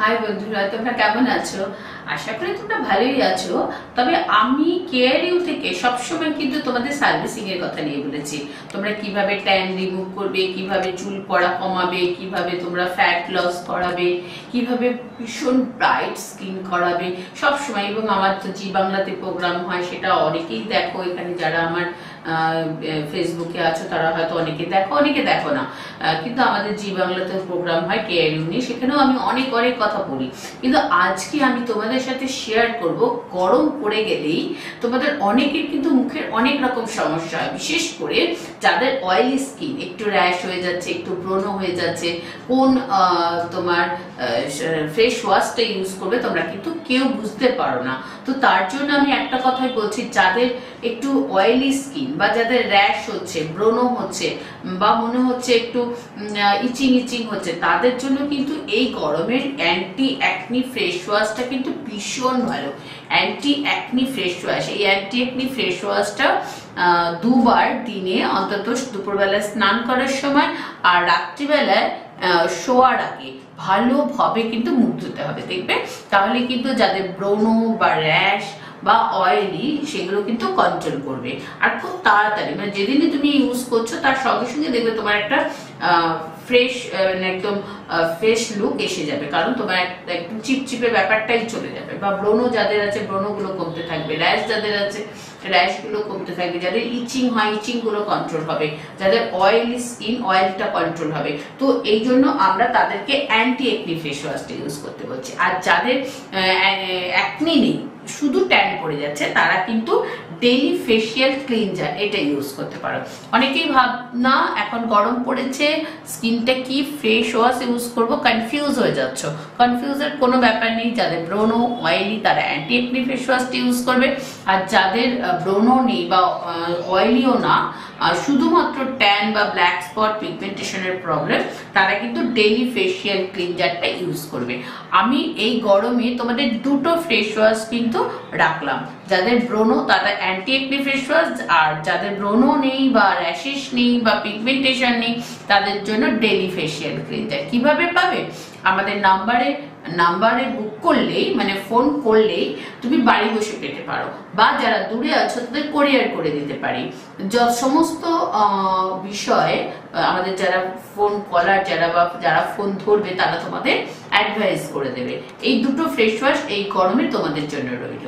High বন্ধুরা, তোমরা কেমন আছো? আশা করি তোমরা ভালোই আছো। তবে আমি কেয়ার ইউ থেকে সবসময় কিন্তু তোমাদের সার্ভিসিং এর কথা নিয়ে বলেছি। তোমরা কিভাবে ট্যান রিমুভ করবে, কিভাবে চুল পড়া কমাবে, কিভাবে তোমরা ফ্যাট লস করাবে, কিভাবে ভীষণ ব্রাইট স্কিন করাবে সবসময়। এবং আমার তো জি বাংলাতে প্রোগ্রাম হয়, সেটা অনেকেই দেখো। এখানে যারা আমার ফেসবুকে আছো তারা হয়তো অনেকে দেখো, অনেকে দেখো না, কিন্তু আমাদের জি বাংলাতে প্রোগ্রাম হয় কেয়ার ইউ নিয়ে, সেখানেও আমি অনেক অনেক কথা বলি। কিন্তু আজকে আমি তোমাদের সাথে শেয়ার করব, গরম পড়ে গেলেই তোমাদের অনেকের কিন্তু মুখের অনেক রকম সমস্যা হয়, বিশেষ করে যাদের অয়েলি স্কিন, একটু র্যাশ হয়ে যাচ্ছে, একটু ব্রণ হয়ে যাচ্ছে। কোন তোমার ফেস ওয়াশটা ইউজ করবে তোমরা কিন্তু কেউ বুঝতে পারো না। তো তার জন্য আমি একটা কথাই বলছি, যাদের একটু অয়েলি স্কিন বা যাদের র্যাশ হচ্ছে, ব্রণ হচ্ছে, বা মনে হচ্ছে একটু ইচিং ইচিং হচ্ছে, তাদের জন্য কিন্তু এই গরমের অ্যান্টি অ্যাকনি ফেস ওয়াশটা কিন্তু ভীষণ ভালো। অ্যান্টি অ্যাকনি ফেস ওয়াশ, এই অ্যান্টি অ্যাকনি ফেস ওয়াশটা দুবার দিনে, অন্তত দুপুরবেলায় স্নান করার সময় আর রাত্রিবেলায় শোয়ার আগে ভালোভাবে কিন্তু মুখ ধুতে হবে, দেখবে। তাহলে কিন্তু যাদের ব্রণ বা র্যাশ বা অয়েলি, সেগুলো কিন্তু কন্ট্রোল করবে। আর খুব তাড়াতাড়ি, মানে যেদিনই তুমি ইউজ করছো তার সঙ্গে সঙ্গে দেখবে তোমার একটা ফ্রেশ, একদম ফ্রেশ লুক এসে যাবে। কারণ তোমার একদম চিপচিপে ব্যাপারটাই চলে যাবে। বা ব্রণ যাদের আছে, ব্রণগুলো কমতে থাকবে। র্যাশ যাদের আছে, র্যাশ গুলো কমতে থাকবে। যাদের ইচিং হয়, ইচিং গুলো কন্ট্রোল হবে। যাদের অয়েলি স্কিন, অয়েলটা কন্ট্রোল হবে। তো এই জন্য আমরা তাদেরকে অ্যান্টি অ্যাকনি ফেস ওয়াশটা ইউজ করতে বলছি। আর যাদের অ্যাকনি নেই, শুধু ট্যান পড়ে যাচ্ছে, তারা কিন্তু ডেইলি ফেসিয়াল ক্লিনজার এটা ইউজ করতে পারো। অনেকেই ভাবনা এখন গরম পড়েছে, স্কিনটা কি ফেস ওয়াশ ইউজ করবো, কনফিউজ হয়ে যাচ্ছ। কনফিউজের কোনো ব্যাপার নেই। যাদের ব্রণ অয়েলি তারা অ্যান্টি অ্যাকনি ফেস ওয়াশটা ইউজ করবে। আর যাদের ব্রণ নেই বা অয়েলিও না, শুধুমাত্র ট্যান বা ব্ল্যাক স্পট পিগমেন্টেশনের প্রবলেম, তারা কিন্তু ডেইলি ফেসিয়াল ক্লিনজারটা ইউজ করবে। আমি এই গরমে তোমাদের দুটো ফেস ওয়াশ কিন্তু রাখলাম। যাদের ব্রণ তারা অ্যান্টি অ্যাকনি ফেস ওয়াশ, আর যাদের ব্রণ নেই বা র্যাশেস নেই বা পিগমেন্টেশন নেই, তাদের জন্য ডেইলি ফেসিয়াল ক্লিনজার। কিভাবে পাবে? আমাদের নাম্বারে বুক করলেই, মানে ফোন করলেই তুমি বাড়ি বসে পেতে পারো। বা যারা দূরে আছো তাদের কোরিয়ার করে দিতে পারি। সমস্ত বিষয়ে আমাদের যারা ফোন কলার, যারা ফোন ধরবে, তারা তোমাদের অ্যাডভাইস করে দেবে। এই দুটো ফেস ওয়াশ এই গরমে তোমাদের জন্য রইল।